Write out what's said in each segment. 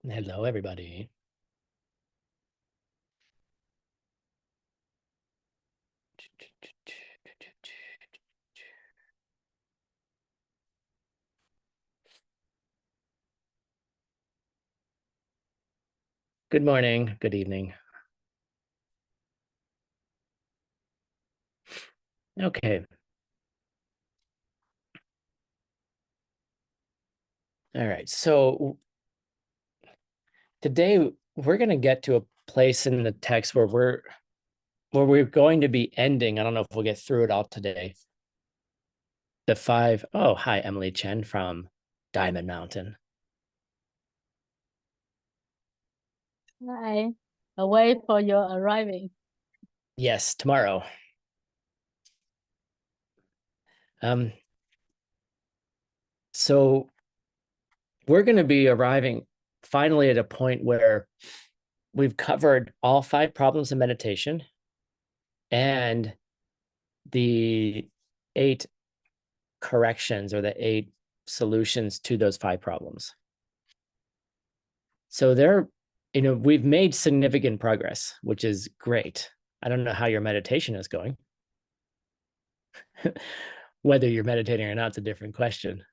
Hello, everybody. Good morning, good evening. Okay. All right. So today we're going to get to a place in the text where we're going to be ending. I don't know if we'll get through it all today. The five. Oh, hi, Emily Chen from Diamond Mountain. Hi, away for your arriving. Yes, tomorrow. Um, so we're going to be arriving finally at a point where we've covered all five problems of meditation and the eight corrections or the eight solutions to those five problems. So we've made significant progress, which is great. I don't know how your meditation is going. Whether you're meditating or not is a different question.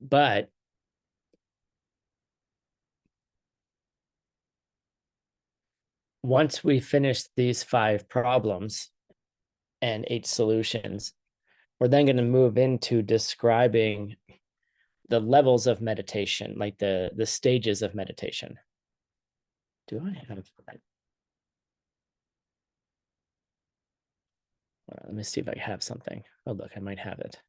But once we finish these five problems and eight solutions, we're then going to move into describing the levels of meditation, like the stages of meditation. Do I have let me see if I have something. Oh, look, I might have it.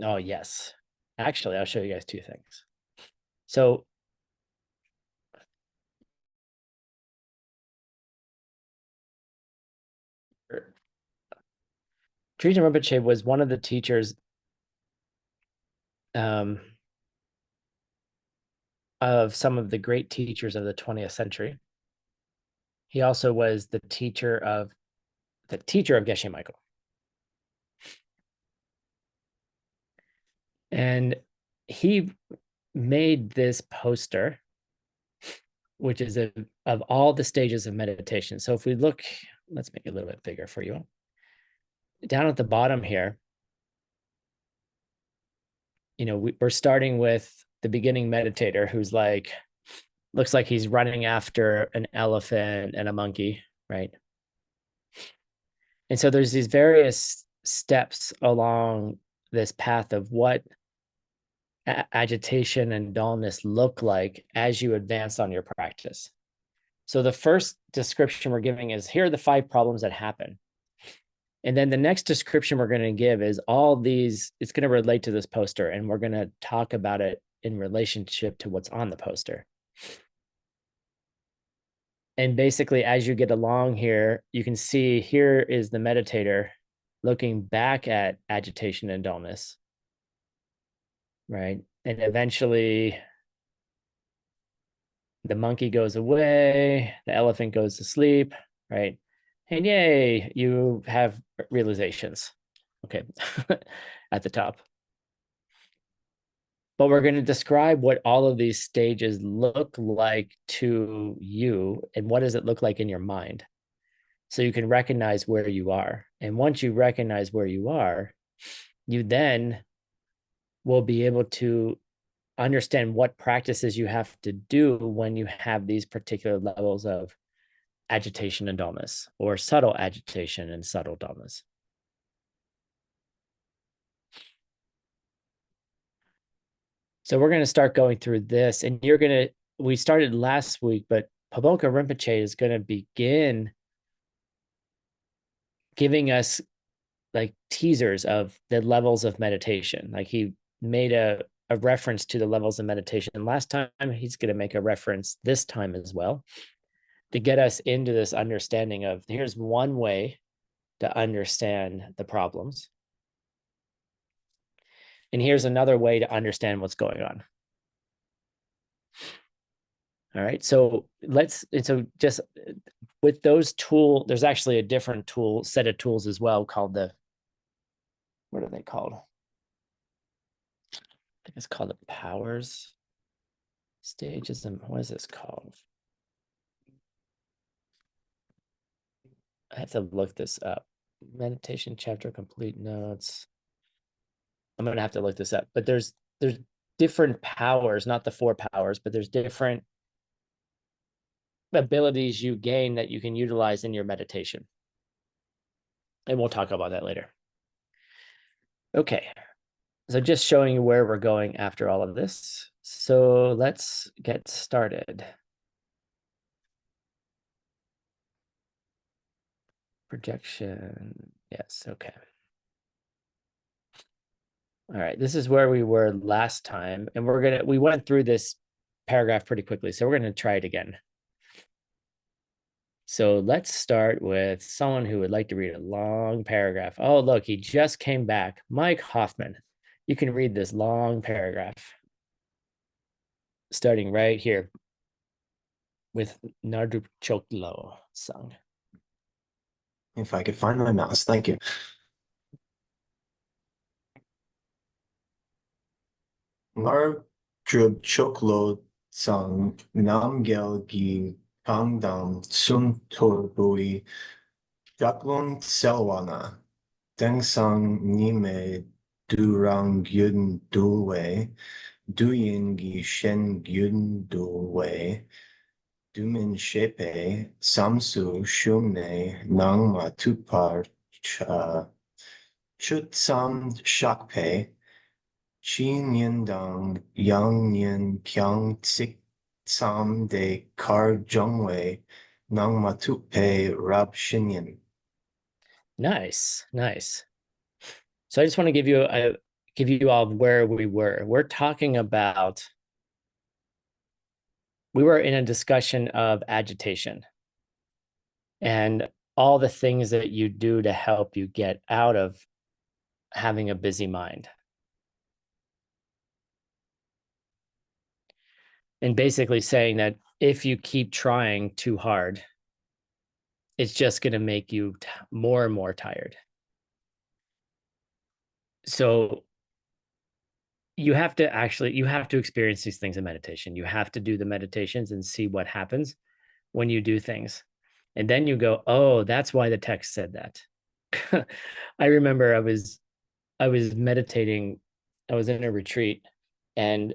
Oh, yes. Actually, I'll show you guys two things. So Trijin Rinpoche was one of the teachers um, of some of the great teachers of the 20th century. He also was the teacher of Geshe Michael. And he made this poster, which is of all the stages of meditation. So if we look, let's make it a little bit bigger for you. Down at the bottom here, we're starting with the beginning meditator who's like, looks like he's running after an elephant and a monkey, right? And so there's these various steps along this path of what agitation and dullness look like as you advance on your practice. So the first description we're giving is here are the five problems that happen. And then the next description we're going to give is all these, it's going to relate to this poster, and we're going to talk about it in relationship to what's on the poster. And basically, as you get along here, you can see here is the meditator looking back at agitation and dullness, right? And eventually the monkey goes away, the elephant goes to sleep, right? And yay, you have realizations. Okay, at the top. But we're going to describe what all of these stages look like to you and what does it look like in your mind. So you can recognize where you are. And once you recognize where you are, you then will be able to understand what practices you have to do when you have these particular levels of agitation and dullness, or subtle agitation and subtle dullness. So we're going to start going through this, and we started last week, but Paboka Rinpoche is going to begin giving us like teasers of the levels of meditation. Like he made a reference to the levels of meditation last time. He's going to make a reference this time as well to get us into this understanding of here's one way to understand the problems. And here's another way to understand what's going on. All right. So just with those tools, there's actually a different set of tools as well called what are they called? think it's called the powers stages. And what is this called? I have to look this up. Meditation chapter complete notes. I'm gonna have to look this up, but there's different powers, not the 4 powers, but there's different abilities you gain that you can utilize in your meditation. And we'll talk about that later. Okay, so just showing you where we're going after all of this. So let's get started. Projection, yes, okay. All right, this is where we were last time, and we went through this paragraph pretty quickly, so we're gonna try it again. So let's start with someone who would like to read a long paragraph. Oh, look, he just came back. Mike Hoffman. You can read this long paragraph starting right here with Nardu Choklo sung. If I could find my mouse, thank you. Nardu Choklo sung Namgyal gi Pangdam Sun Torbui Jaklon Selwana Deng Sang Nime Durang Gyun Dulwe Duyin gi Shen Gyun Dulwe Dumin Shepe Samsu Shumne Nangma Tupar Chutsam Shakpe Chi Nyen Dang Yang Nyen Kyang Tsik Tsam De Kar Jongwe Nangma Tupe Rab Shinyan. Nice, nice. So I just want to give you all where we were. We're talking about, we were in a discussion of agitation and all the things that you do to help you get out of having a busy mind. And basically saying that if you keep trying too hard, it's just going to make you more and more tired. So you have to experience these things in meditation. You have to do the meditations and see what happens when you do things. And then you go, oh, that's why the text said that. I remember I was meditating, I was in a retreat, and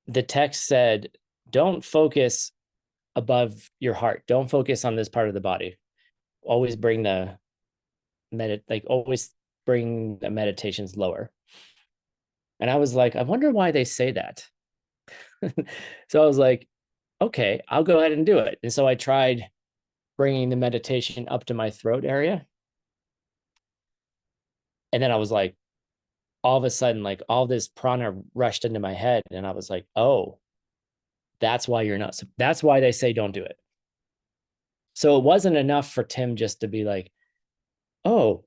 the text said, don't focus above your heart. Don't focus on this part of the body. Always bring the meditations lower. And I was like, I wonder why they say that. So I was like, okay, I'll go ahead and do it. And so I tried bringing the meditation up to my throat area. And then I was like, all of a sudden, like all this prana rushed into my head. And I was like, oh, that's why that's why they say don't do it. So it wasn't enough for Tim just to be like, oh,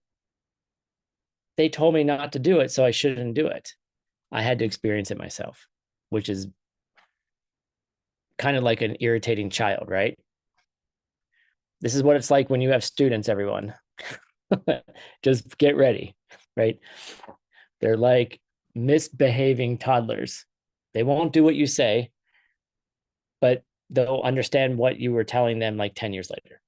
they told me not to do it, so I shouldn't do it. I had to experience it myself, which is kind of like an irritating child, right? This is what it's like when you have students, everyone. Just get ready, right? They're like misbehaving toddlers. They won't do what you say, but they'll understand what you were telling them like 10 years later.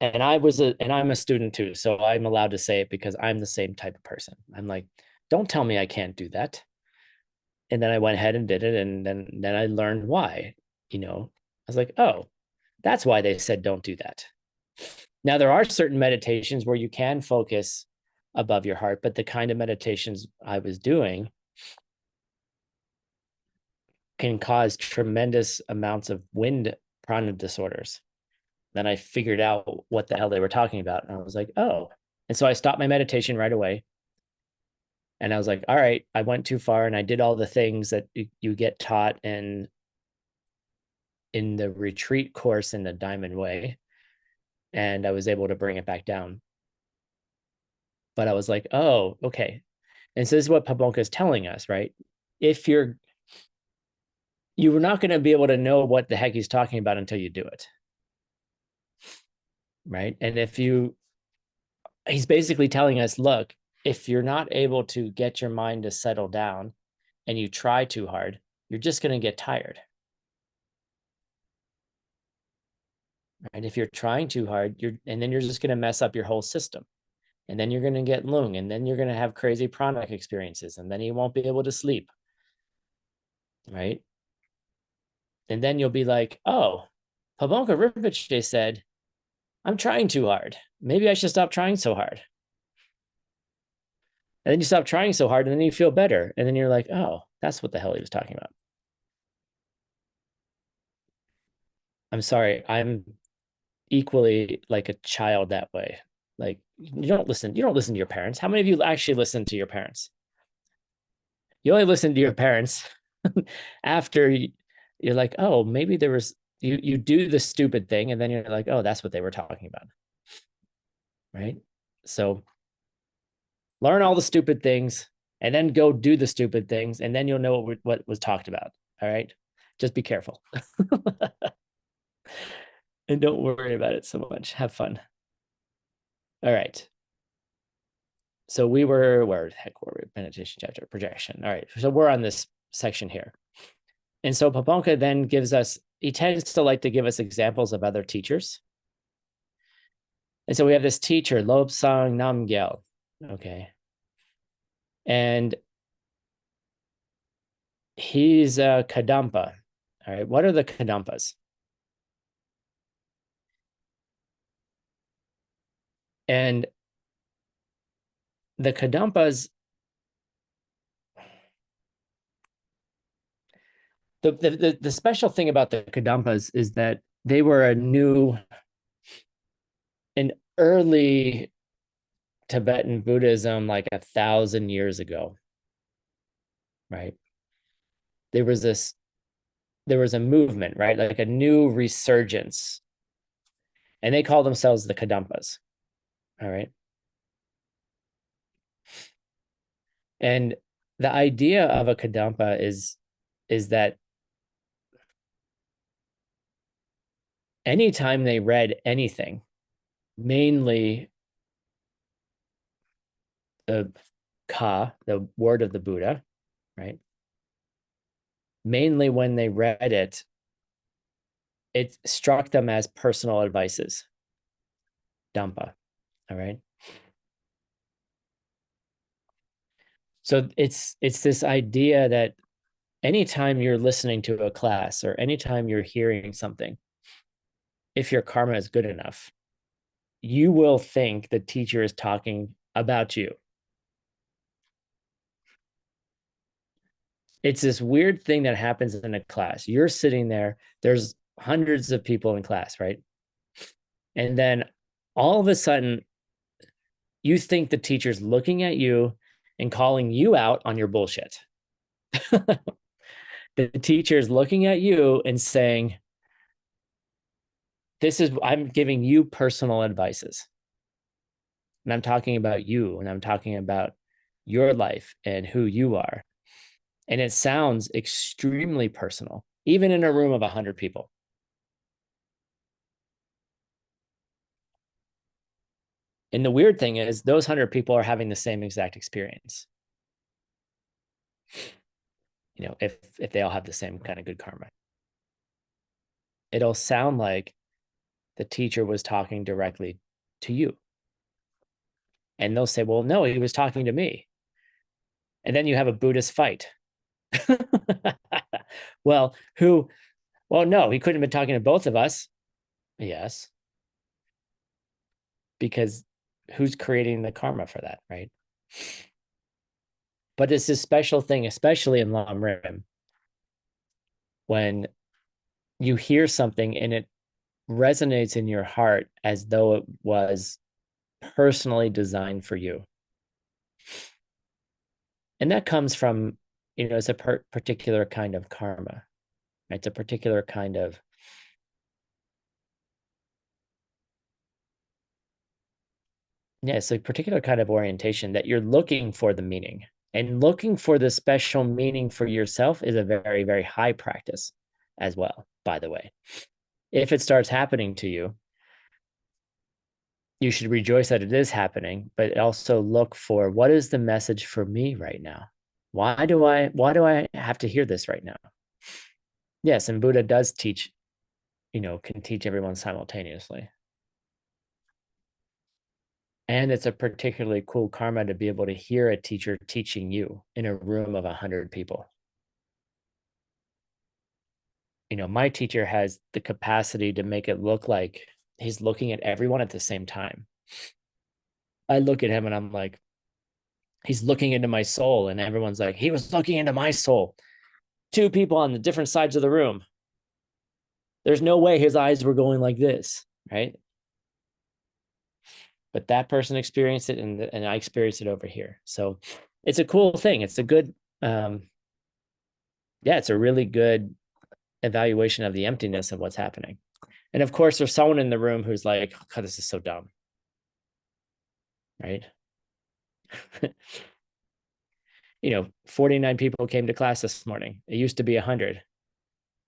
And I'm a student too, so I'm allowed to say it because I'm the same type of person. I'm like, don't tell me I can't do that. And then I went ahead and did it, and then I learned why. I was like, oh, that's why they said don't do that. Now there are certain meditations where you can focus above your heart, but the kind of meditations I was doing can cause tremendous amounts of wind prana disorders. Then I figured out what the hell they were talking about. And I was like, oh. And so I stopped my meditation right away. And I was like, all right, I went too far, and I did all the things that you get taught in the retreat course in the Diamond Way. And I was able to bring it back down. But I was like, oh, okay. And so this is what Pabonka is telling us, right? If you're not going to be able to know what the heck he's talking about until you do it. Right. And he's basically telling us, look, if you're not able to get your mind to settle down and you try too hard, you're just going to get tired. Right? If you're trying too hard, and then you're just going to mess up your whole system. And then you're going to get lung, and then you're going to have crazy pranic experiences, and then you won't be able to sleep. Right? And then you'll be like, oh, Pabonka Rinpoche said, I'm trying too hard. Maybe I should stop trying so hard. And then you stop trying so hard, and then you feel better. And then you're like, oh, that's what the hell he was talking about. I'm sorry. I'm equally like a child that way. Like you don't listen to your parents. How many of you actually listen to your parents? You only listen to your parents after you're like, oh, maybe there was you do the stupid thing, and then you're like, oh, that's what they were talking about. Right? So learn all the stupid things and then go do the stupid things, and then you'll know what was talked about. All right. Just be careful. And don't worry about it so much. Have fun. All right. So where the heck were we? Meditation chapter, projection. All right. So we're on this section here. And so Paponka then he tends to like to give us examples of other teachers. And so we have this teacher, Lobsang Namgyal. Okay. And he's a Kadampa. All right. What are the Kadampas? And the Kadampas, the special thing about the Kadampas is that they were an early Tibetan Buddhism, like 1,000 years ago, right? There was a movement, right? Like a new resurgence, and they call themselves the Kadampas. All right. And the idea of a Kadampa is that anytime they read anything, mainly the the word of the Buddha, right? Mainly when they read it, it struck them as personal advices, Dampa, all right? So it's this idea that anytime you're listening to a class or anytime you're hearing something, if your karma is good enough, you will think the teacher is talking about you. It's this weird thing that happens in a class. You're sitting there, there's hundreds of people in class, right? And then all of a sudden, you think the teacher's looking at you and calling you out on your bullshit. The teacher is looking at you and saying, I'm giving you personal advices. And I'm talking about you, and I'm talking about your life and who you are. And it sounds extremely personal, even in a room of 100 people. And the weird thing is those 100 people are having the same exact experience. You know, if they all have the same kind of good karma. It'll sound like the teacher was talking directly to you. And they'll say, well, no, he was talking to me. And then you have a Buddhist fight. Well, no, he couldn't have been talking to both of us. Yes. Because who's creating the karma for that, right? But it's this special thing, especially in Lam Rim, when you hear something and it resonates in your heart as though it was personally designed for you. And that comes from, it's a particular kind of karma. It's a particular kind of it's a particular kind of orientation that you're looking for the meaning. And looking for the special meaning for yourself is a very, very high practice as well, by the way. If it starts happening to you, you should rejoice that it is happening, but also look for what is the message for me right now? Why do I have to hear this right now? Yes, and Buddha does teach, can teach everyone simultaneously. And it's a particularly cool karma to be able to hear a teacher teaching you in a room of 100 people. My teacher has the capacity to make it look like he's looking at everyone at the same time. I look at him and I'm like, he's looking into my soul, and everyone's like, he was looking into my soul. Two people on the different sides of the room. There's no way his eyes were going like this, right? But that person experienced it, and I experienced it over here. So it's a cool thing. It's a good, it's a really good evaluation of the emptiness of what's happening. And of course, there's someone in the room who's like, oh, God, this is so dumb, right? 49 people came to class this morning. It used to be 100.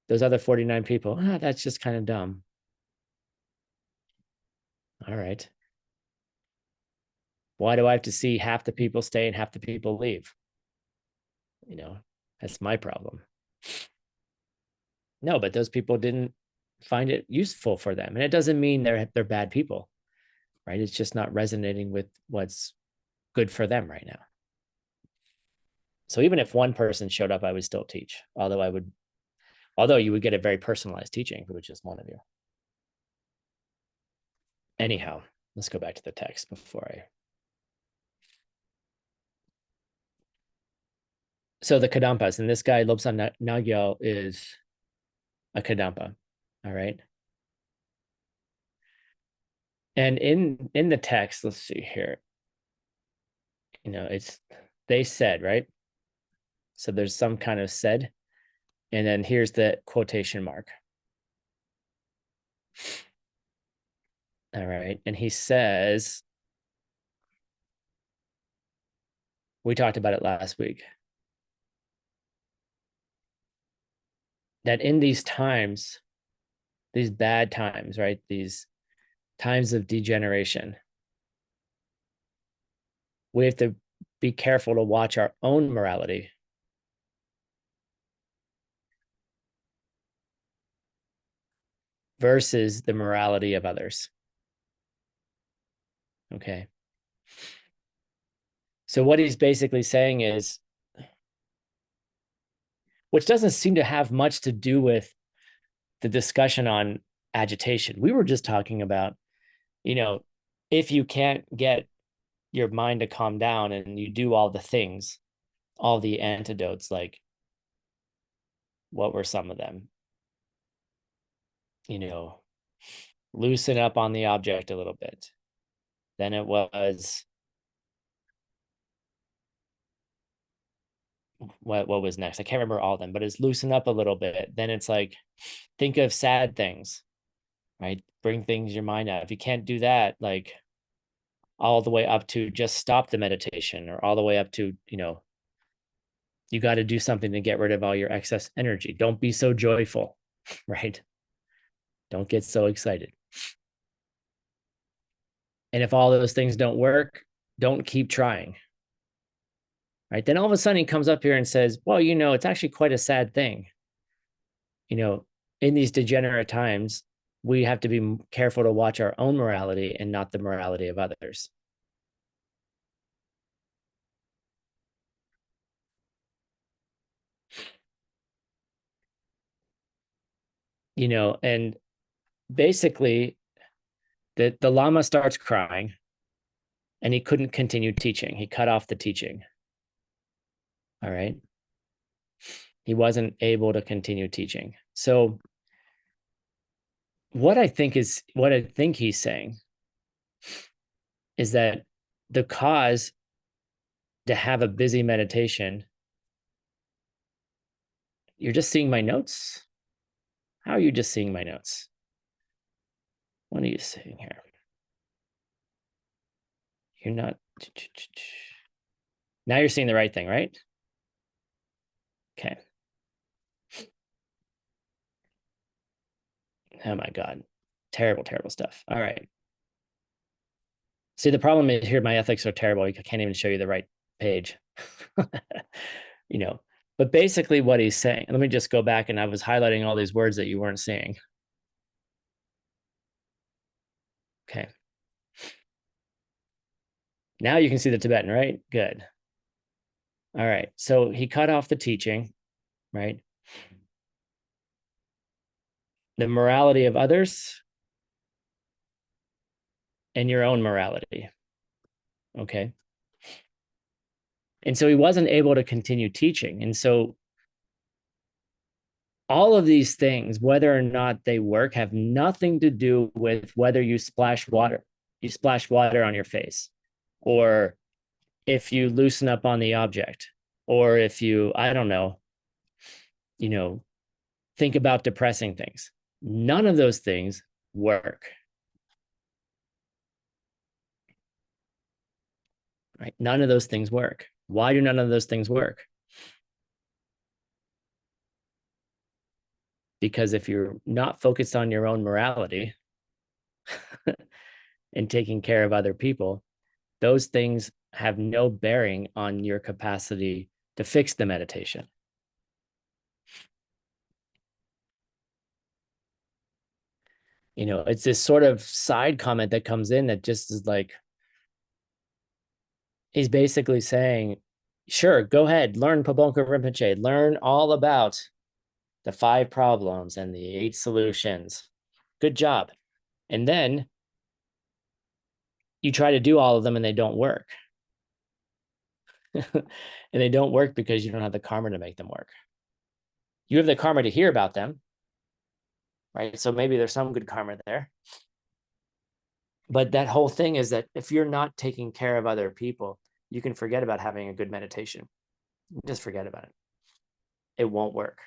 Those other 49 people, that's just kind of dumb. All right. Why do I have to see half the people stay and half the people leave? That's my problem. No, but those people didn't find it useful for them. And it doesn't mean they're bad people, right? It's just not resonating with what's good for them right now. So even if one person showed up, I would still teach, although you would get a very personalized teaching if it was just one of you. Anyhow, let's go back to the text before I. So the Kadampas, and this guy, Lobsang Nagyal, is a Kadampa. All right. And in the text, let's see here. They said, right? So there's some kind of said, and then here's the quotation mark. All right. And he says, we talked about it last week, that in these times, these bad times, right? These times of degeneration, we have to be careful to watch our own morality versus the morality of others. Okay. So what he's basically saying is, which doesn't seem to have much to do with the discussion on agitation. We were just talking about, if you can't get your mind to calm down and you do all the things, all the antidotes, like what were some of them? Loosen up on the object a little bit. Then it was, what was next? I can't remember all of them, but it's loosen up a little bit. Then it's like, think of sad things, right? Bring things your mind out. If you can't do that, like all the way up to just stop the meditation, or all the way up to, you got to do something to get rid of all your excess energy. Don't be so joyful, right? Don't get so excited. And if all those things don't work, don't keep trying, right? Then all of a sudden he comes up here and says, well, it's actually quite a sad thing. In these degenerate times, we have to be careful to watch our own morality and not the morality of others. And basically the Lama starts crying and he couldn't continue teaching. He cut off the teaching. All right. He wasn't able to continue teaching. So what I think he's saying is that the cause to have a busy meditation, you're just seeing my notes. How are you just seeing my notes? What are you saying here? You're not. Now you're seeing the right thing, right? Okay. Oh my God. Terrible, terrible stuff. All right. See, the problem is here, my ethics are terrible. I can't even show you the right page. You know, but basically what he's saying, let me just go back, and I was highlighting all these words that you weren't seeing. Okay. Now you can see the Tibetan, right? Good. All right. So he cut off the teaching, right? The morality of others and your own morality. Okay. And so he wasn't able to continue teaching. And so all of these things, whether or not they work, have nothing to do with whether you splash water on your face, or if you loosen up on the object, or if you, I don't know, think about depressing things. None of those things work. Right? None of those things work. Why do none of those things work? Because if you're not focused on your own morality and taking care of other people, those things have no bearing on your capacity to fix the meditation. It's this sort of side comment that comes in that just is like, he's basically saying, sure, go ahead, learn Pabonka Rinpoche, learn all about the 5 problems and the 8 solutions. Good job. And then you try to do all of them and they don't work. And they don't work because you don't have the karma to make them work. You have the karma to hear about them, right? So maybe there's some good karma there. But that whole thing is that if you're not taking care of other people, you can forget about having a good meditation. Just forget about it. It won't work.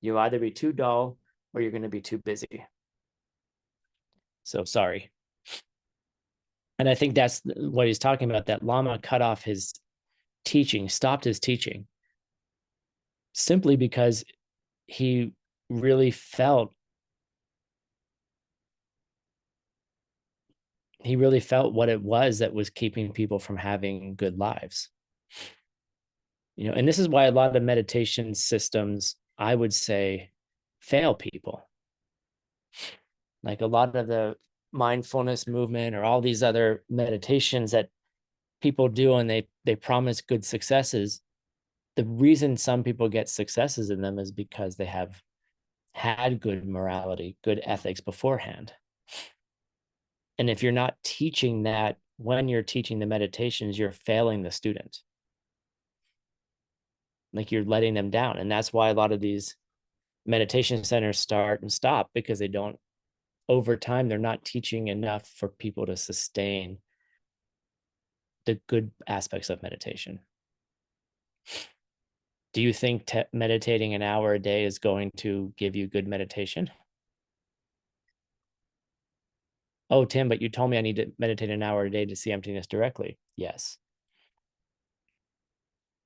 You'll either be too dull or you're going to be too busy. So sorry. And I think that's what he's talking about, that Lama cut off his teaching, stopped his teaching, simply because he really felt what it was that was keeping people from having good lives. And this is why a lot of meditation systems, I would say, fail people. Like a lot of the mindfulness movement or all these other meditations that people do, and they promise good successes. The reason some people get successes in them is because they have had good morality, good ethics beforehand. And if you're not teaching that when you're teaching the meditations, you're failing the student. Like you're letting them down. And that's why a lot of these meditation centers start and stop, because they don't, over time, they're not teaching enough for people to sustain the good aspects of meditation. Do you think meditating an hour a day is going to give you good meditation? Oh, Tim, but you told me I need to meditate an hour a day to see emptiness directly. Yes.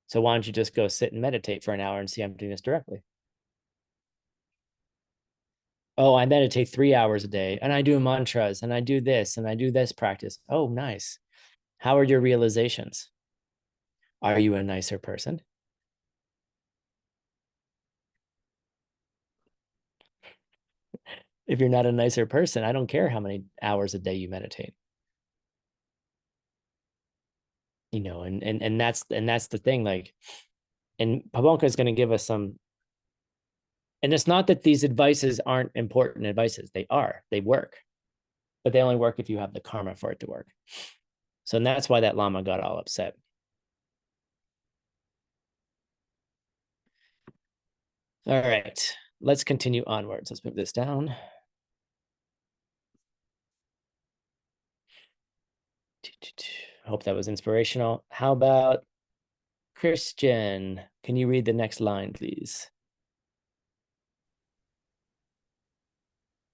So why don't you just go sit and meditate for an hour and see emptiness directly? Oh, I meditate 3 hours a day and I do mantras and I do this and I do this practice. Oh, nice. How are your realizations? Are you a nicer person? If you're not a nicer person, I don't care how many hours a day you meditate. And that's the thing. Like, and Pabonka is going to give us some. And it's not that these advices aren't important advices. They work, but they only work if you have the karma for it to work. So, and that's why that Lama got all upset. All right, let's continue onwards. Let's move this down. Hope that was inspirational. How about Christian? Can you read the next line, please?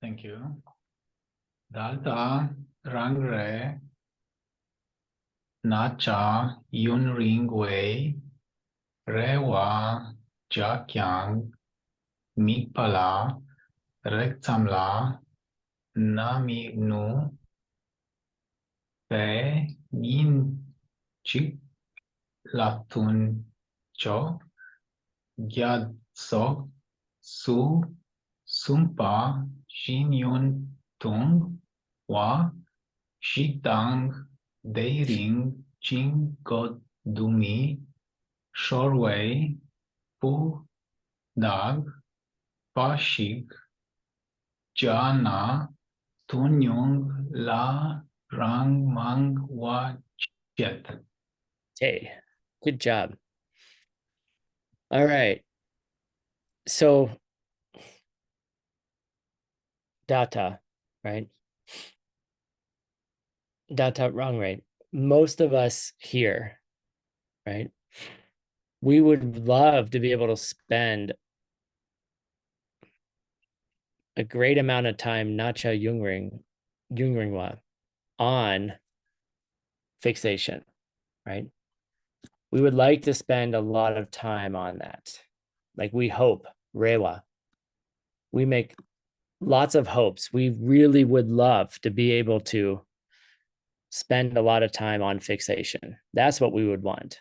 Thank you. Dalta rangre nacha yun ring wei rewa jakyang mikpala rektamla nami nu pe nin chik latun cho gyad so su sumpa shin yun tung wa shitang deiring ching god dumi shorway pu dag pashik jana tunyong la rang mang wa chet. Okay, good job. All right. So data, right? Data wrong, right? Most of us here, right? We would love to be able to spend a great amount of time, Nacha Jungringwa, on fixation, right? We would like to spend a lot of time on that. Like we hope, Rewa. We make lots of hopes. We really would love to be able to spend a lot of time on fixation. That's what we would want.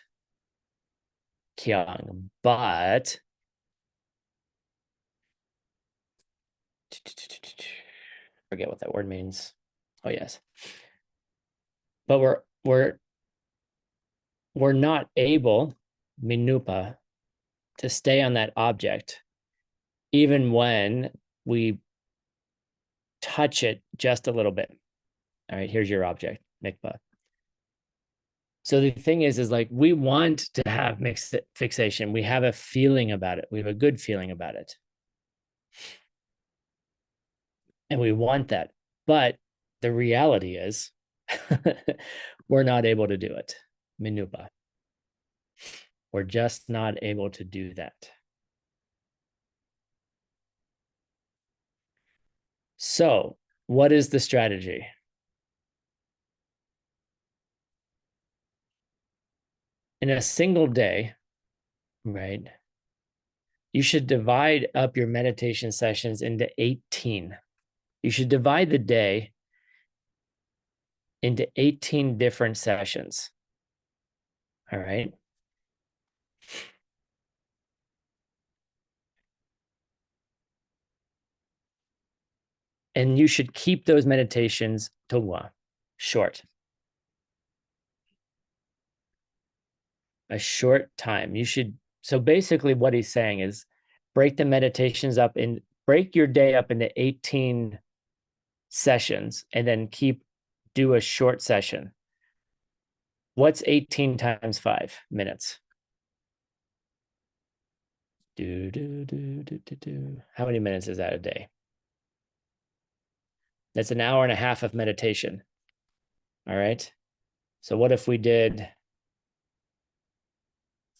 Kyung. But forget what that word means. Oh yes. But we're not able, minupa, to stay on that object even when we touch it just a little bit. All right, here's your object, mikvah. So the thing is like we want to have mixed fixation. We have a feeling about it. We have a good feeling about it. And we want that. But the reality is we're not able to do it. Minupa. We're just not able to do that. So what is the strategy? In a single day, right? You should divide up your meditation sessions into 18. You should divide the day into 18 different sessions. All right. And you should keep those meditations tongwa, short. A short time. You should, so basically what he's saying is break the meditations up in, break your day up into 18 sessions and then do a short session. What's 18 times 5 minutes? How many minutes is that a day? That's an hour and a half of meditation. All right. So what if we did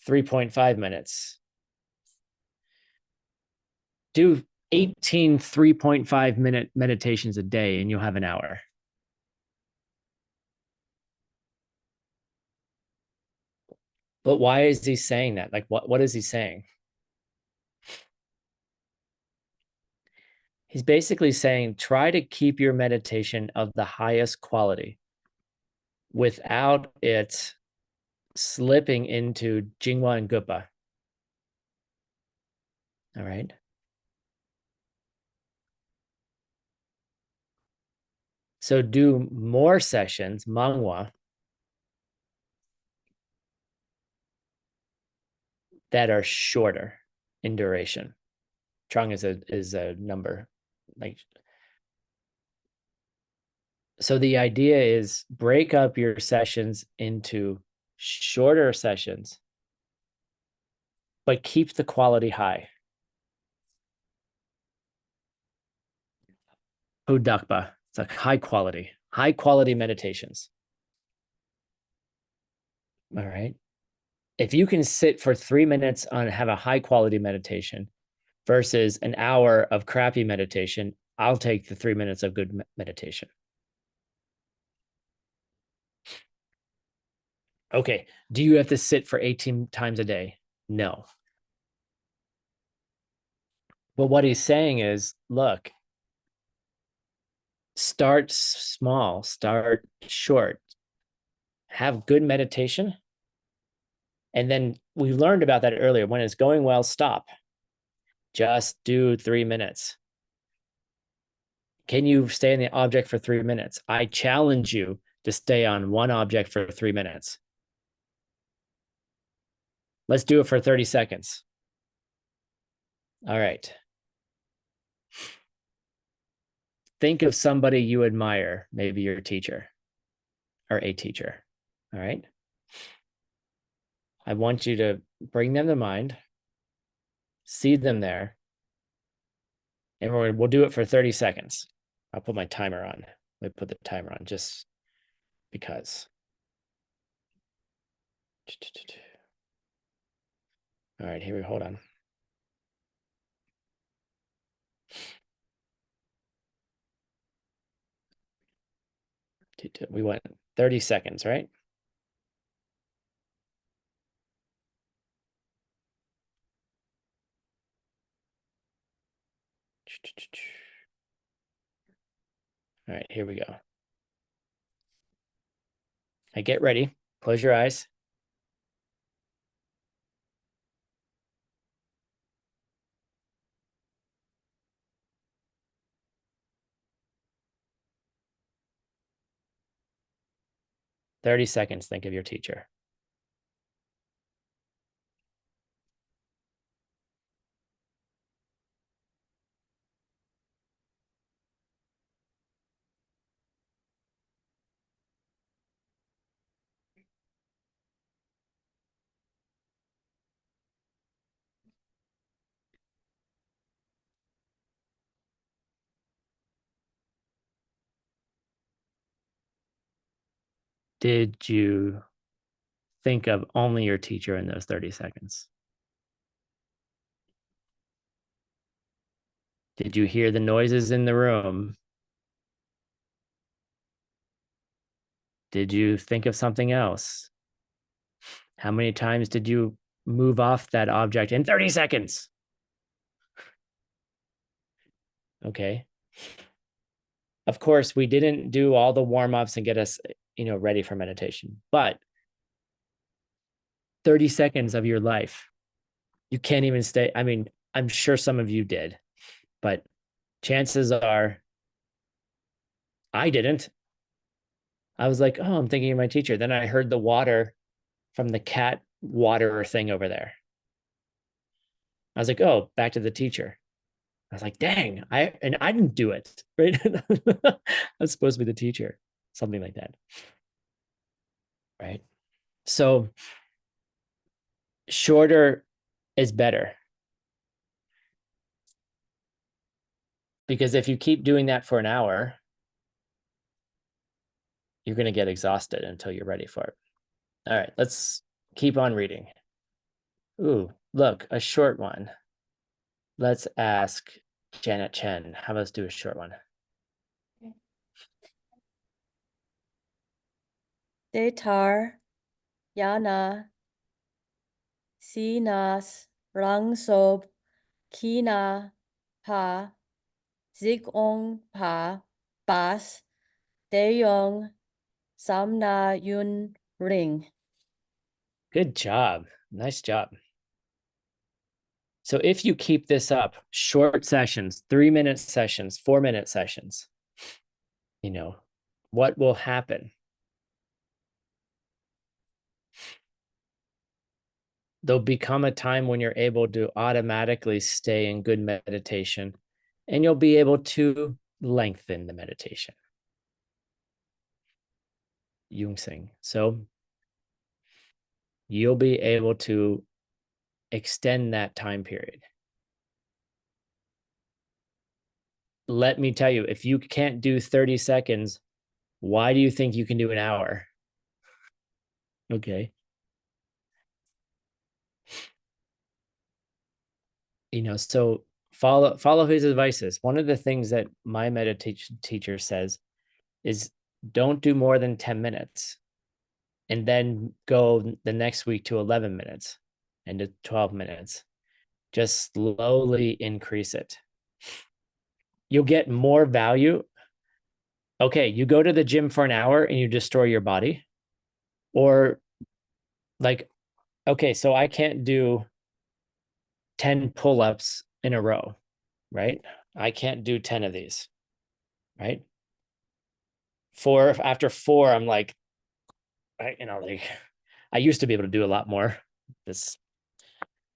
3.5 minutes? Do 18 3.5-minute meditations a day and you'll have an hour. But why is he saying that? Like, what is he saying? He's basically saying, try to keep your meditation of the highest quality without it slipping into Jingwa and Gupa. All right. So do more sessions, mangwa, that are shorter in duration. Trung is a number. Like, so the idea is break up your sessions into shorter sessions, but keep the quality high. Udakpa, it's like high quality meditations. All right. If you can sit for 3 minutes on have a high quality meditation versus an hour of crappy meditation, I'll take the 3 minutes of good meditation. Okay. Do you have to sit for 18 times a day? No. But what he's saying is, look, start small, start short, have good meditation. And then we learned about that earlier. When it's going well, stop. Just do 3 minutes. Can you stay in the object for 3 minutes? I challenge you to stay on one object for 3 minutes. Let's do it for 30 seconds. All right. Think of somebody you admire, maybe your teacher or a teacher. All right. I want you to bring them to mind, see them there, and we'll do it for 30 seconds. I'll put my timer on. Let me put the timer on just because. All right, here we hold on. We went 30 seconds, right? All right, here we go. Now get ready. Close your eyes. "30 seconds, think of your teacher." Did you think of only your teacher in those 30 seconds? Did you hear the noises in the room? Did you think of something else? How many times did you move off that object in 30 seconds? Okay. Of course, we didn't do all the warm-ups and get us, ready for meditation, but 30 seconds of your life, you can't even stay. I mean, I'm sure some of you did, but chances are I didn't. I was like, oh, I'm thinking of my teacher. Then I heard the water from the cat waterer thing over there. I was like, oh, back to the teacher. I was like, dang, I didn't do it, right? I was supposed to be the teacher, something like that, right? So shorter is better, because if you keep doing that for an hour, you're going to get exhausted until you're ready for it. All right, let's keep on reading. Ooh, look, a short one. Let's ask Janet Chen. How about let's do a short one? Detar Yana Sinas Rangsob Kina Pa Zigong Pa Bas Deyong Samna Yun Ring. Good job. Nice job. So if you keep this up, short sessions, 3-minute sessions, 4-minute sessions, what will happen? There'll become a time when you're able to automatically stay in good meditation, and you'll be able to lengthen the meditation. Yungsing. So you'll be able to extend that time period. Let me tell you, if you can't do 30 seconds, why do you think you can do an hour? Okay. So follow his advices. One of the things that my meditation teacher says is don't do more than 10 minutes, and then go the next week to 11 minutes and to 12 minutes. Just slowly increase it. You'll get more value. Okay, you go to the gym for an hour and you destroy your body. Or like, okay, so I can't do 10 pull-ups in a row, right? I can't do 10 of these, right? After four, I'm like, like I used to be able to do a lot more. This,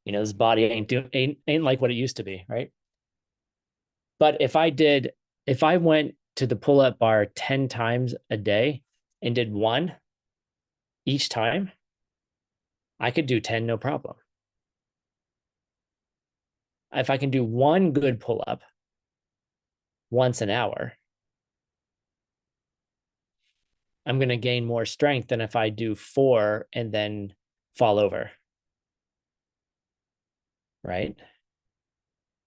this body ain't like what it used to be, right? But if I went to the pull-up bar 10 times a day and did one each time, I could do 10 no problem. If I can do one good pull-up once an hour, I'm going to gain more strength than if I do four and then fall over. Right?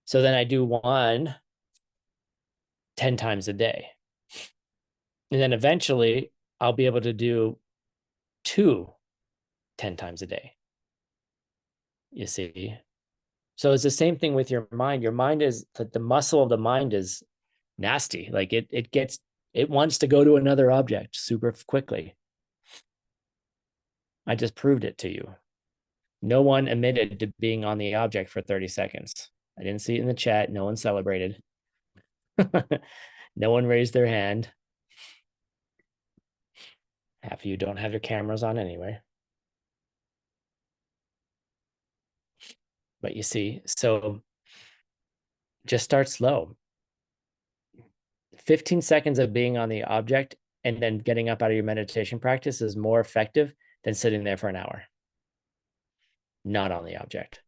So then I do one 10 times a day. And then eventually I'll be able to do two 10 times a day. You see? So it's the same thing with your mind. Your mind is that the muscle of the mind is nasty. Like it wants to go to another object super quickly. I just proved it to you. No one admitted to being on the object for 30 seconds. I didn't see it in the chat. No one celebrated. No one raised their hand. Half of you don't have your cameras on anyway. But you see, so just start slow. 15 seconds of being on the object and then getting up out of your meditation practice is more effective than sitting there for an hour, not on the object.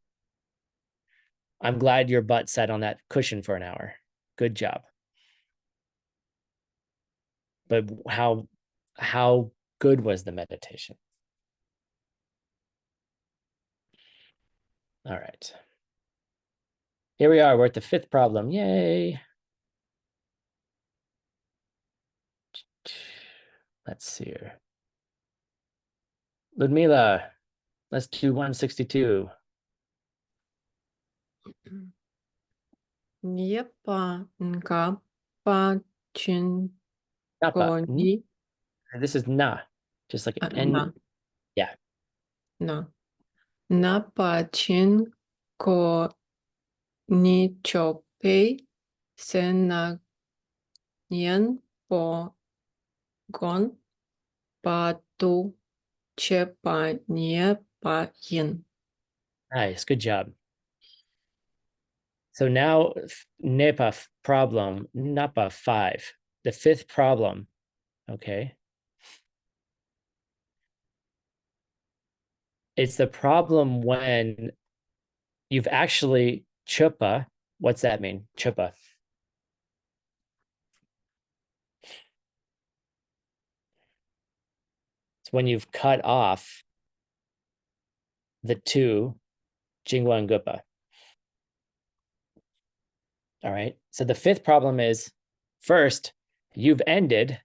I'm glad your butt sat on that cushion for an hour. Good job. But how good was the meditation? All right. Here we are. We're at the fifth problem. Yay. Let's see here. Ludmila, let's do 162. Napa Nkapa Chin Napa. Koni This is na, just like N. Na Yeah. Na Napa Chin Ko Ni Chope Senagyan Po Gon Patu Chepa Nie Pa Yin. Nice. Good job. So now Napa problem, Napa 5, the fifth problem. Okay. It's the problem when you've actually chupa. What's that mean? Chupa. It's when you've cut off the two Jingwa and Gupa. All right. So the fifth problem is, first, you've ended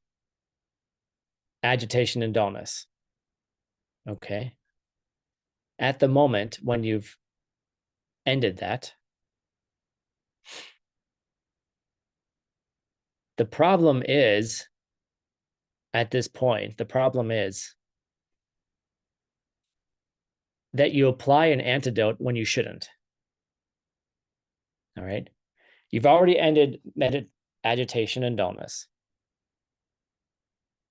agitation and dullness. Okay. At the moment when you've ended that, the problem is, at this point, the problem is that you apply an antidote when you shouldn't. All right. You've already ended agitation and dullness.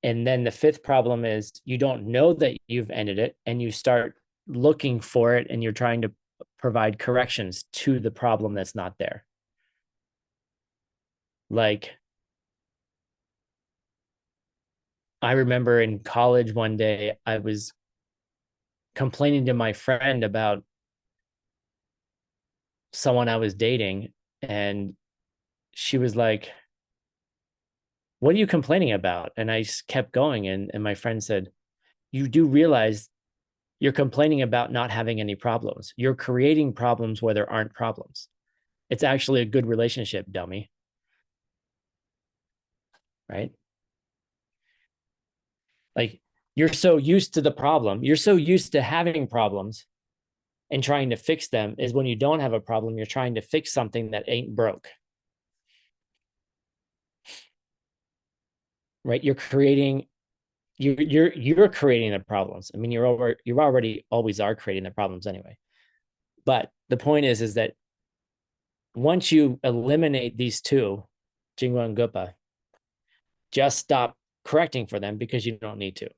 And then the fifth problem is you don't know that you've ended it and you start looking for it and you're trying to provide corrections to the problem that's not there. Like, I remember in college one day, I was complaining to my friend about someone I was dating, and she was like, "What are you complaining about?" And I just kept going, and my friend said, "You do realize you're complaining about not having any problems. You're creating problems where there aren't problems. It's actually a good relationship, dummy." Right? Like, you're so used to the problem. You're so used to having problems and trying to fix them, is when you don't have a problem, you're trying to fix something that ain't broke. Right? You're creating you're creating the problems. I mean, you already always are creating the problems anyway. But the point is that once you eliminate these two, Jingwa and Gupa, just stop correcting for them because you don't need to.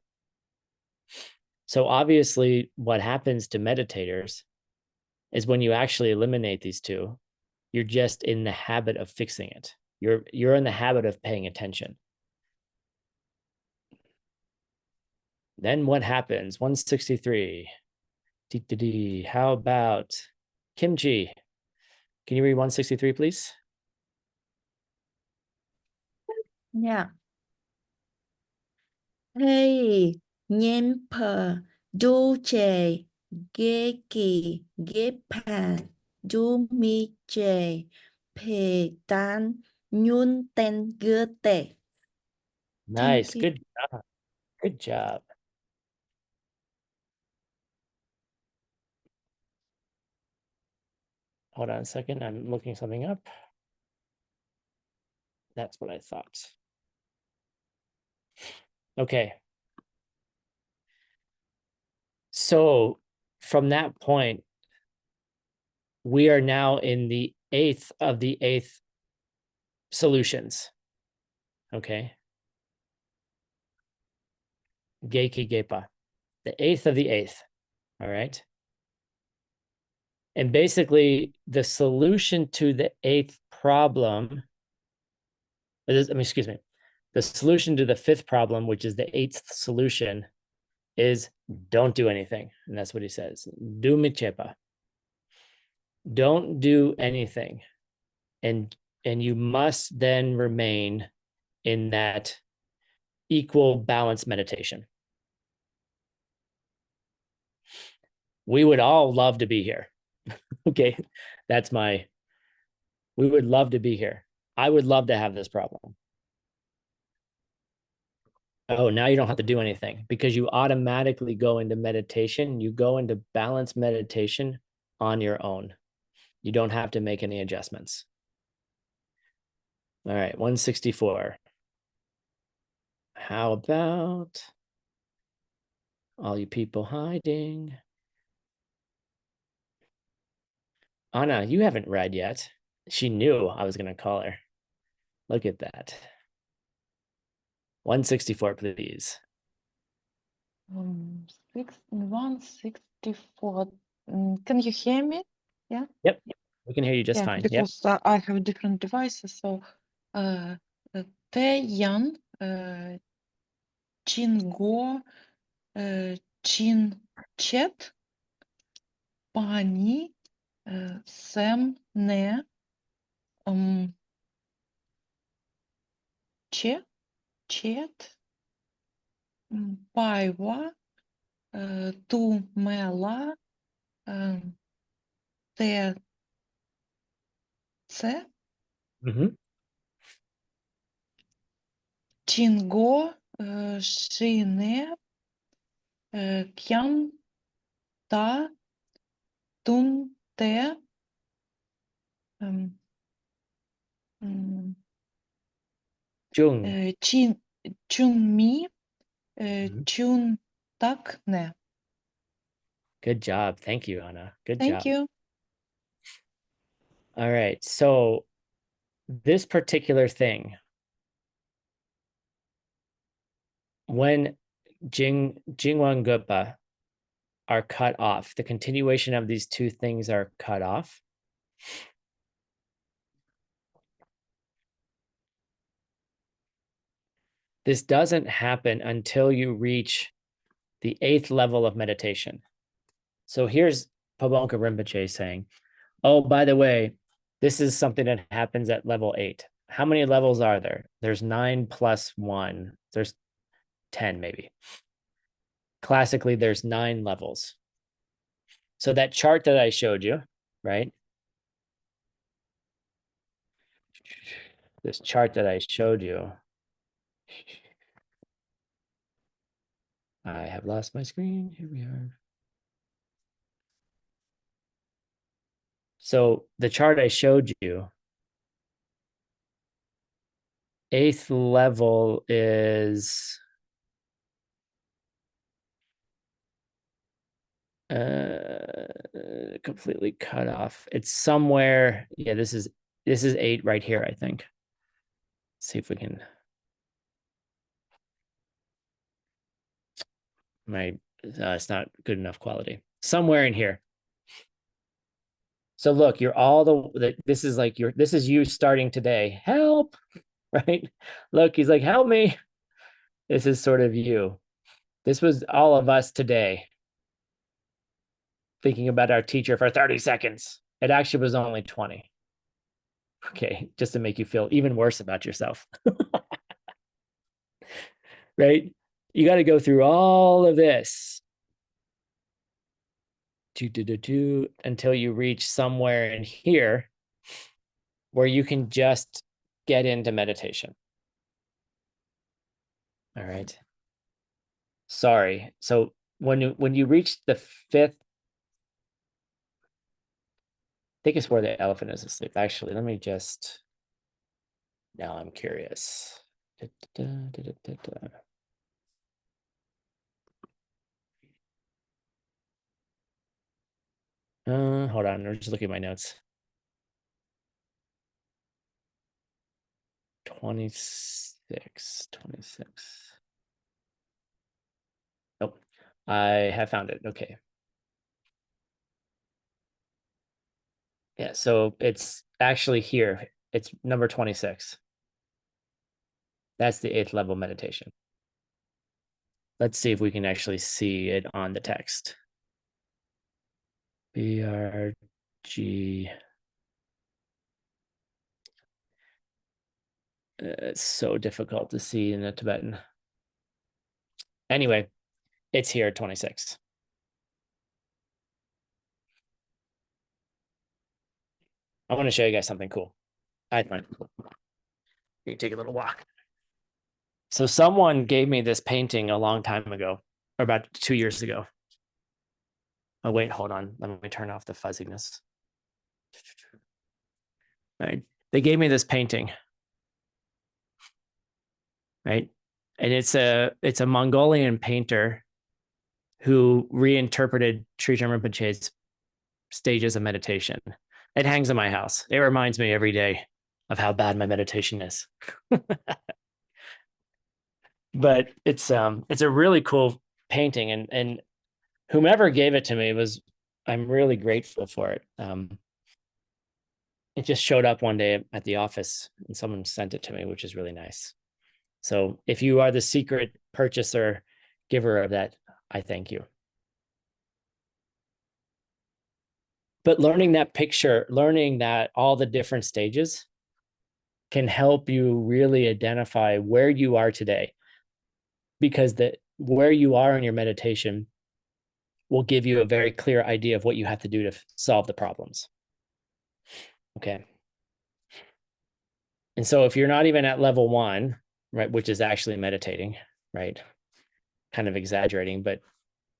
So obviously what happens to meditators is when you actually eliminate these two, you're just in the habit of fixing it. You're in the habit of paying attention. Then what happens? 163. How about Kimchi? Can you read 163, please? Yeah. Hey, Nyempa, Duce, Geki, Gepa, Dumiche, Pedan, Nyunten Goethe. Nice. Thank you. Good job. Good job. Hold on a second. I'm looking something up. That's what I thought. Okay. So from that point, we are now in the eighth of the eighth solutions. Okay. Geiki Gepa, the eighth of the eighth. All right. And basically, the solution to the eighth problem, excuse me, the solution to the fifth problem, which is the eighth solution, is don't do anything. And that's what he says. Do michepa. Don't do anything. And you must then remain in that equal balance meditation. We would all love to be here. Okay, we would love to be here. I would love to have this problem. Oh, now you don't have to do anything because you automatically go into meditation. You go into balanced meditation on your own. You don't have to make any adjustments. All right, 164. How about all you people hiding? Anna, you haven't read yet. She knew I was going to call her. Look at that. 164, please. 164. Can you hear me? Yeah. Yep, we can hear you just Yeah, fine. Yep. because I have different devices. So, Taeyan, Chingo, Chin Chet, Pani, Sam Ne, Che, Chet, Paiwa, Tu Mela, Te Ce, Chingo, Shine, Kyan Ta, Tun Te, Jung. Chun Mi, Chun Tak Ne. Good job. Thank you, Anna. Good Thank job. you. All right. So this particular thing, when Jingwan Gupa are cut off, the continuation of these two things are cut off. This doesn't happen until you reach the eighth level of meditation. So here's Pabonka Rinpoche saying, oh, by the way, this is something that happens at level 8. How many levels are there? There's 9 plus 1. There's 10 maybe. Classically, there's 9 levels. So that chart that I showed you, right? This chart that I showed you. I have lost my screen. Here we are. So the chart I showed you, 8th level is Completely cut off. It's somewhere. Yeah, this is 8 right here, I think. Let's see if we can. It's not good enough quality. Somewhere in here. So look, you're all this is like this is you starting today. Help, right? Look, he's like, help me. This is sort of you. This was all of us today. Thinking about our teacher for 30 seconds. It actually was only 20. Okay, just to make you feel even worse about yourself. Right? You got to go through all of this until you reach somewhere in here where you can just get into meditation. All right. Sorry. So when you reach the 5th, I think it's where the elephant is asleep. Actually, let me just. Now I'm curious. Hold on. I'm just looking at my notes. 26. Oh, I have found it. Okay. Yeah, so it's actually here. It's number 26. That's the 8th level meditation. Let's see if we can actually see it on the text. BRG. It's so difficult to see in the Tibetan. Anyway, it's here, 26. I want to show you guys something cool. I find you can take a little walk. So someone gave me this painting a long time ago, or about 2 years ago. Oh, wait, hold on. Let me turn off the fuzziness. Right. They gave me this painting. Right. And it's a Mongolian painter who reinterpreted Trijang Rinpoche's stages of meditation. It hangs in my house. It reminds me every day of how bad my meditation is. But it's a really cool painting, and whomever gave it to me I'm really grateful for it. It just showed up one day at the office and someone sent it to me, which is really nice. So if you are the secret purchaser, giver of that, I thank you. But learning that picture, learning that all the different stages can help you really identify where you are today, because where you are in your meditation will give you a very clear idea of what you have to do to solve the problems. Okay. And so if you're not even at level 1, right, which is actually meditating, right, kind of exaggerating, but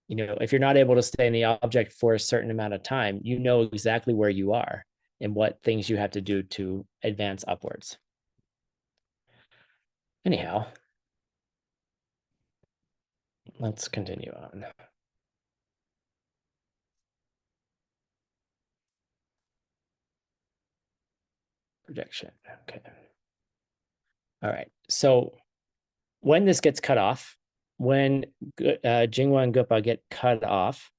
if you're not able to stay in the object for a certain amount of time, you know exactly where you are and what things you have to do to advance upwards. Anyhow, let's continue on. Projection. Okay. All right. So when this gets cut off, when Jingwa and Gupa get cut off,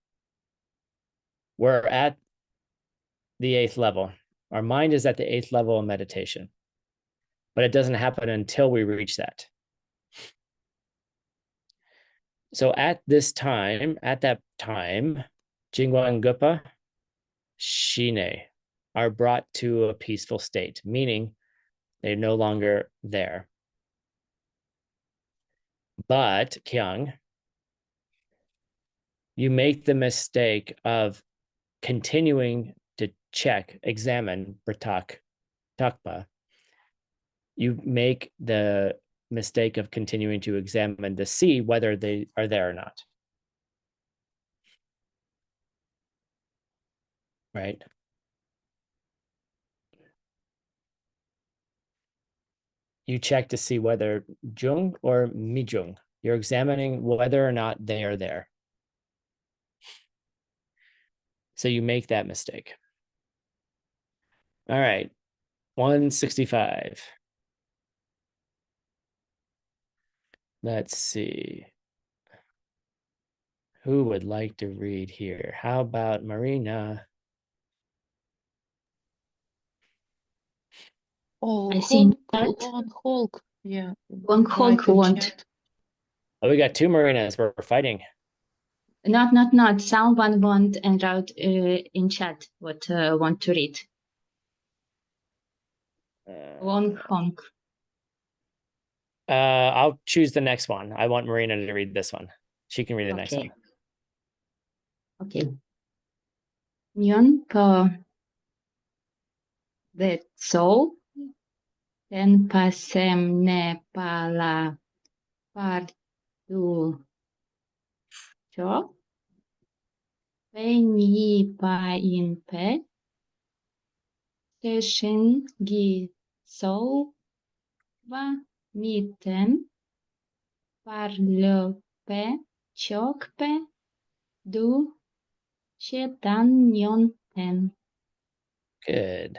we're at the 8th level. Our mind is at the 8th level of meditation, but it doesn't happen until we reach that. So at that time, Jingwa and Gupa, Shine, are brought to a peaceful state, meaning they're no longer there. But Kyung, you make the mistake of continuing to examine Pratak Takpa. You make the mistake of continuing to examine to see whether they are there or not. Right? You check to see whether Jung or Mi Jung. You're examining whether or not they are there. So you make that mistake. All right, 165. Let's see. Who would like to read here? How about Marina? Oh, I think Hulk, that Lone Hulk. Yeah. one write Hulk in want, chat. Oh, we got two Marinas. We're fighting. not. Someone want and wrote in chat what want to read. One Hulk. I'll choose the next one. I want Marina to read this one. She can read the next one. Okay. Nyon po the soul ten pasem ne pala pardu cho pe ni pa in pe keshin gi soul va miten parlo pe chok pe du chetan nyon ten. Good.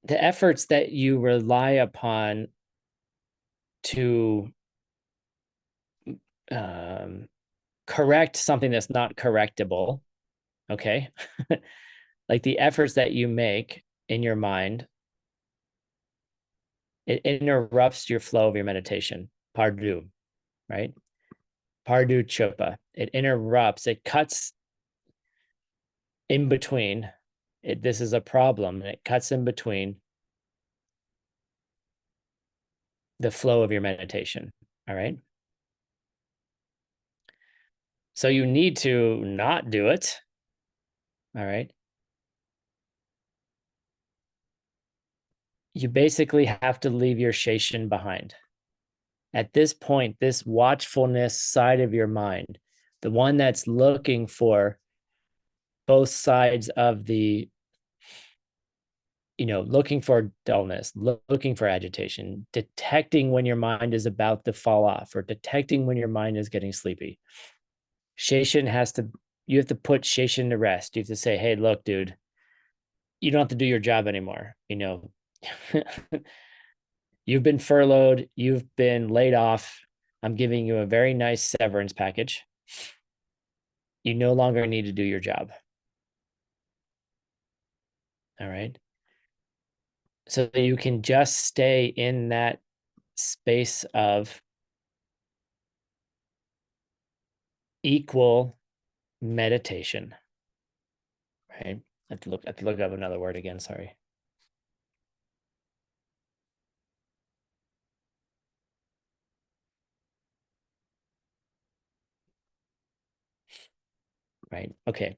The efforts that you rely upon to correct something that's not correctable, okay? Like the efforts that you make in your mind, it interrupts your flow of your meditation. Pardu, right? Pardu chopa. It interrupts, it cuts in between. This is a problem. It cuts in between the flow of your meditation. All right. So you need to not do it. All right. You basically have to leave your sheshin behind. At this point, this watchfulness side of your mind, the one that's looking for both sides of the, looking for dullness, looking for agitation, detecting when your mind is about to fall off or detecting when your mind is getting sleepy. Sheshin you have to put Sheshin to rest. You have to say, hey, look, dude, you don't have to do your job anymore. You've been furloughed, you've been laid off. I'm giving you a very nice severance package. You no longer need to do your job. All right. So that you can just stay in that space of equal meditation. Right. I have to look up another word again. Sorry. Right. Okay.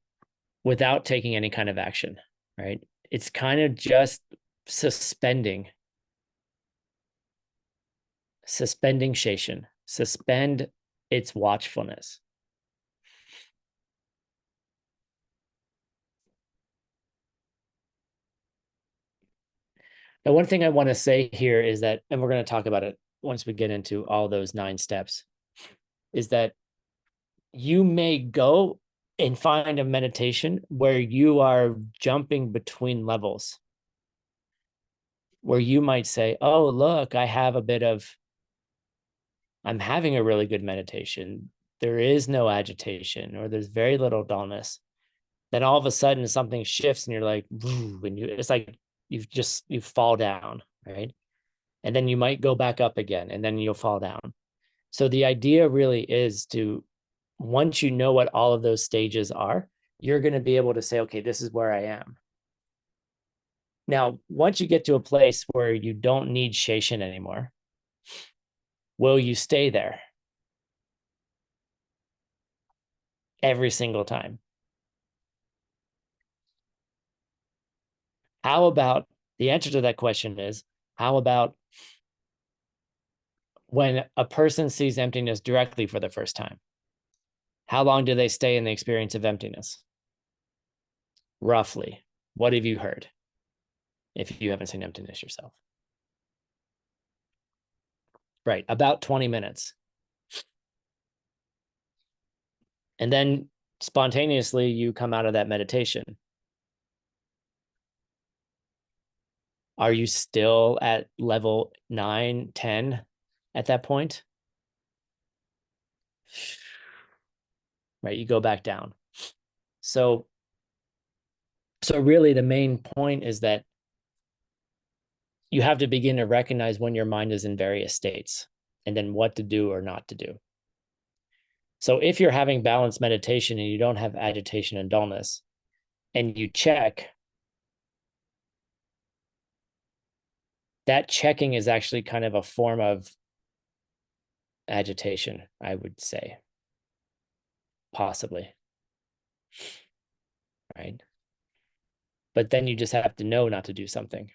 Without taking any kind of action. Right. It's kind of just suspending Sheshin, suspend its watchfulness. Now, one thing I want to say here is that, and we're going to talk about it once we get into all those 9 steps, is that you may go and find a meditation where you are jumping between levels, where you might say, oh, look, I'm having a really good meditation. There is no agitation, or there's very little dullness. Then all of a sudden something shifts and you're like, and it's like you fall down, right? And then you might go back up again and then you'll fall down. So the idea really is to, once you know what all of those stages are, you're going to be able to say, okay, this is where I am. Now, once you get to a place where you don't need Sheshin anymore, will you stay there every single time? How about, the answer to that question is, how about when a person sees emptiness directly for the first time? How long do they stay in the experience of emptiness? Roughly. What have you heard? If you haven't seen emptiness yourself. Right, about 20 minutes. And then spontaneously you come out of that meditation. Are you still at level 9, 10 at that point? Right, you go back down. So really the main point is that you have to begin to recognize when your mind is in various states and then what to do or not to do. So if you're having balanced meditation and you don't have agitation and dullness, and you check, that checking is actually kind of a form of agitation, I would say. Possibly. Right? But then you just have to know not to do something.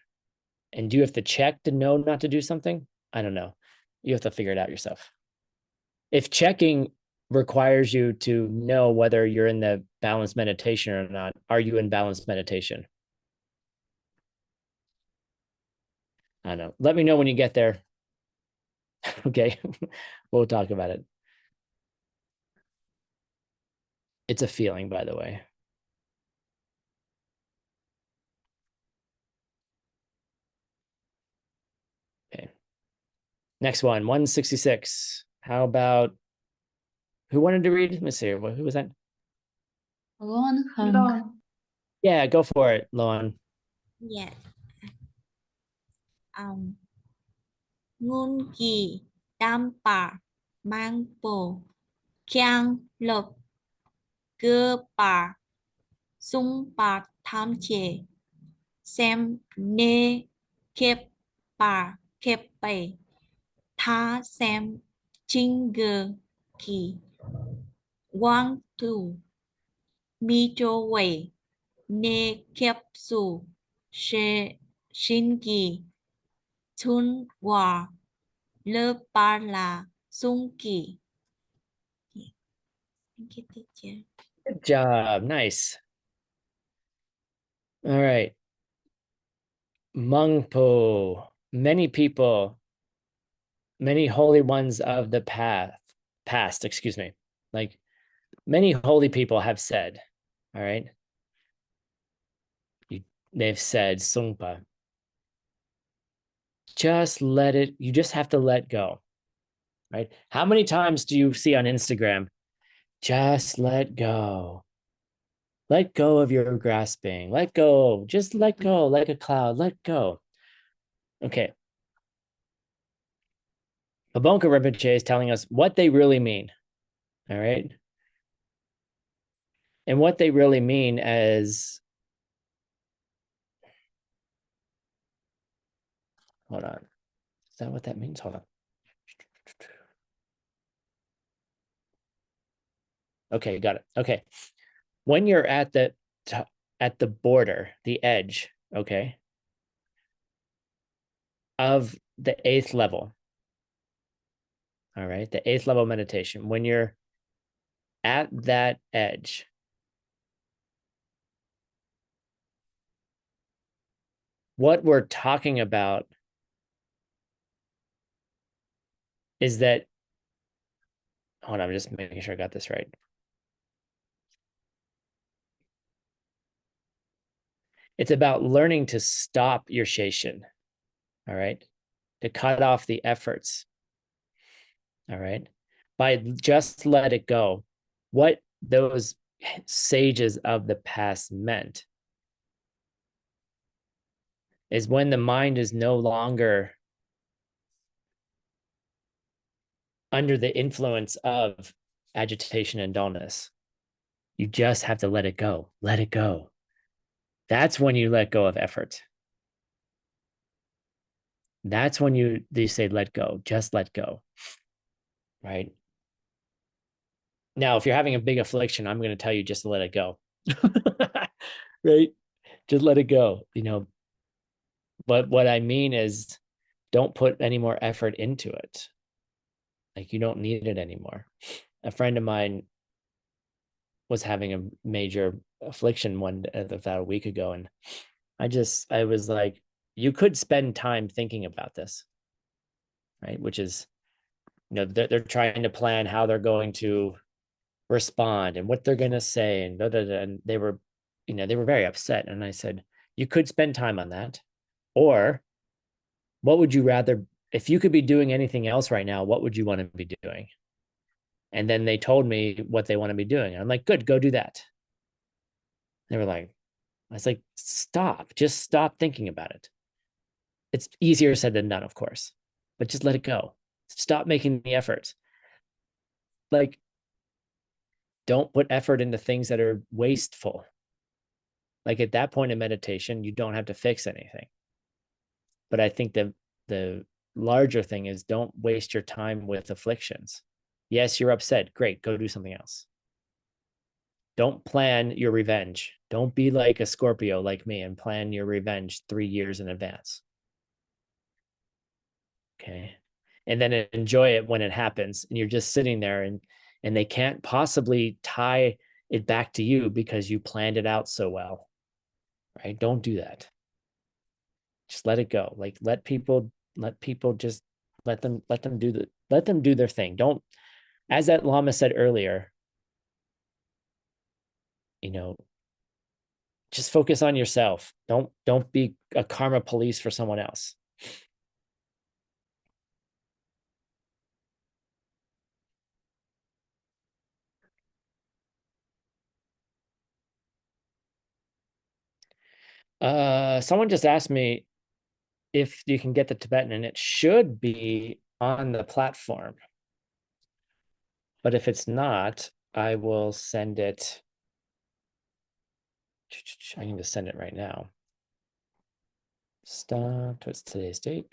And do you have to check to know not to do something? I don't know. You have to figure it out yourself. If checking requires you to know whether you're in the balanced meditation or not, are you in balanced meditation? I don't know. Let me know when you get there. Okay. We'll talk about it. It's a feeling, by the way. Okay. Next one, 166. How about, who wanted to read? Let me see. Who was that? Lowenhaupt. Yeah, go for it, Loan. Yes. Ngun kỳ tam pa mang po kyang lộc cơ pa sung pa tham che xem ne kep pa kep bay tha xem chinh gơ kỳ quang tu mi cho wei ne kep su she shin kỳ chun wa le par la sung kỳ. Good job. Nice. All right. Mangpo. Many people, many holy ones of the past, excuse me. Like many holy people have said, all right? They've said, Sungpa. Just let it, you just have to let go, right? How many times do you see on Instagram, just let go? Let go of your grasping. Let go. Just let go like a cloud. Let go. Okay. Babonka Rinpoche is telling us what they really mean. All right. And what they really mean is, hold on. Is that what that means? Hold on. Okay, got it. Okay. When you're at the border, the edge, okay, of the 8th level, all right, the 8th level meditation, when you're at that edge, what we're talking about is that, hold on, I'm just making sure I got this right. It's about learning to stop your sheshin, all right, to cut off the efforts, all right, by just let it go. What those sages of the past meant is when the mind is no longer under the influence of agitation and dullness, you just have to let it go. Let it go. That's when you let go of effort. That's when they say, let go, just let go, right? Now, if you're having a big affliction, I'm going to tell you just to let it go, right? Just let it go, you know. But what I mean is don't put any more effort into it. Like you don't need it anymore. A friend of mine was having a major affliction about a week ago. And I was like, you could spend time thinking about this, right? Which is, you know, they're trying to plan how they're going to respond and what they're going to say and, and they were, they were very upset. And I said, you could spend time on that. Or what would you rather, if you could be doing anything else right now, what would you want to be doing? And then they told me what they want to be doing. I'm like, good, go do that. They were like, I was like, stop, just stop thinking about it. It's easier said than done, of course, but just let it go. Stop making the effort. Like, don't put effort into things that are wasteful. Like at that point in meditation, you don't have to fix anything. But I think the larger thing is don't waste your time with afflictions. Yes, you're upset. Great, go do something else. Don't plan your revenge. Don't be like a Scorpio like me and plan your revenge 3 years in advance. Okay. And then enjoy it when it happens. And you're just sitting there and they can't possibly tie it back to you because you planned it out so well. Right? Don't do that. Just let it go. Like let people just let them do their thing. Don't, as that Lama said earlier, just focus on yourself. Don't be a karma police for someone else. Someone just asked me if you can get the Tibetan, and it should be on the platform. But if it's not, I will send it. I can just send it right now. Stop. What's today's date?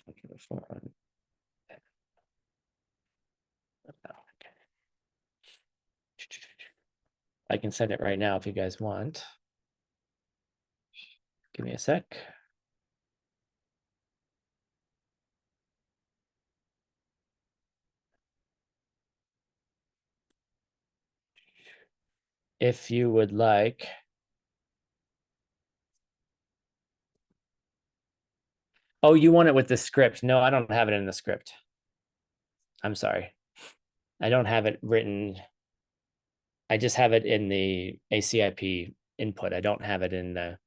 I can send it right now if you guys want. Give me a sec. If you would like. Oh, you want it with the script? No, I don't have it in the script. I'm sorry. I don't have it written. I just have it in the ACIP input. I don't have it in the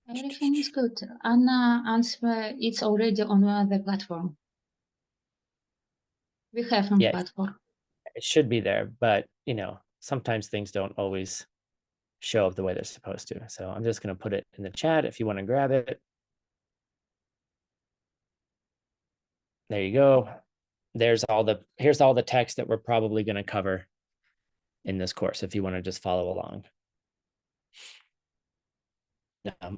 Everything is good. Anna answer, it's already on the platform. We have on platform. It should be there, but sometimes things don't always show up the way they're supposed to. So I'm just going to put it in the chat if you want to grab it. There you go. Here's all the text that we're probably going to cover in this course if you want to just follow along.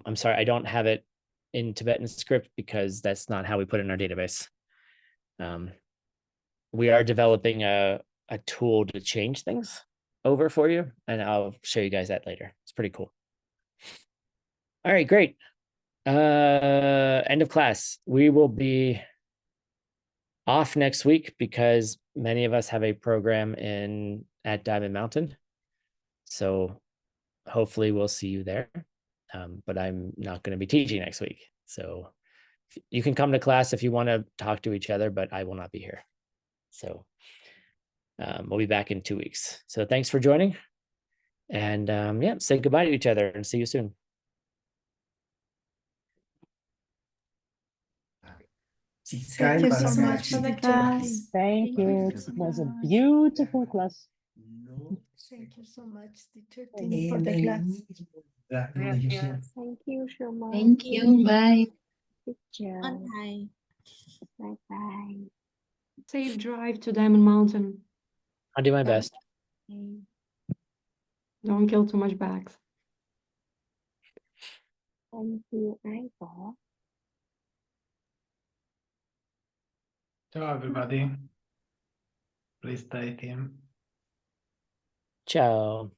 I'm sorry, I don't have it in Tibetan script because that's not how we put it in our database. We are developing a tool to change things over for you, and I'll show you guys that later. It's pretty cool. All right, great. End of class. We will be off next week because many of us have a program at Diamond Mountain. So hopefully we'll see you there. But I'm not going to be teaching next week. So you can come to class if you want to talk to each other, but I will not be here. So we'll be back in 2 weeks. So thanks for joining. And yeah, say goodbye to each other and see you soon. Thank you so much for the class. Thank you. It was a beautiful class. Thank you so much, teacher Tim, for the class. Thank you so much. Thank you. Bye. Teacher. Bye. Bye bye. Safe drive to Diamond Mountain. I'll do my best. Don't kill too much bags. Thank you, Ivor. Ciao, everybody. Please stay, Tim. Ciao.